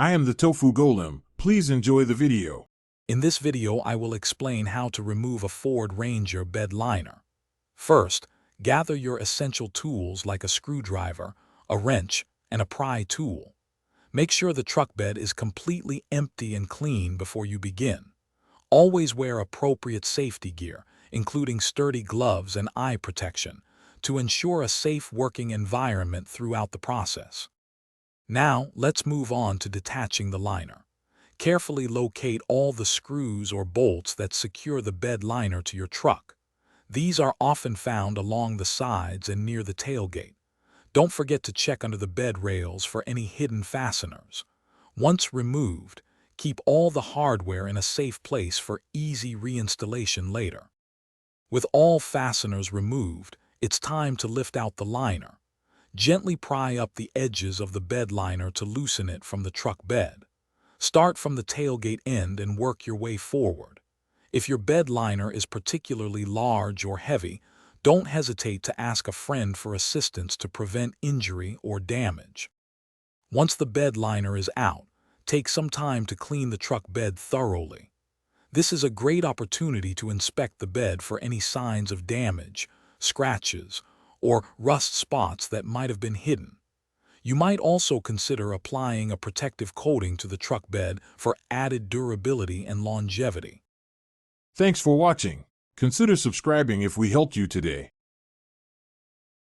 I am the Tofu Golem. Please enjoy the video. In this video, I will explain how to remove a Ford Ranger bed liner. First, gather your essential tools like a screwdriver, a wrench, and a pry tool. Make sure the truck bed is completely empty and clean before you begin. Always wear appropriate safety gear, including sturdy gloves and eye protection, to ensure a safe working environment throughout the process. Now, let's move on to detaching the liner. Carefully locate all the screws or bolts that secure the bed liner to your truck. These are often found along the sides and near the tailgate. Don't forget to check under the bed rails for any hidden fasteners. Once removed, keep all the hardware in a safe place for easy reinstallation later. With all fasteners removed, it's time to lift out the liner. Gently pry up the edges of the bed liner to loosen it from the truck bed. Start from the tailgate end and work your way forward. If your bed liner is particularly large or heavy, don't hesitate to ask a friend for assistance to prevent injury or damage. Once the bed liner is out, take some time to clean the truck bed thoroughly. This is a great opportunity to inspect the bed for any signs of damage, scratches, or rust spots that might have been hidden. You might also consider applying a protective coating to the truck bed for added durability and longevity. Thanks for watching. Consider subscribing if we helped you today.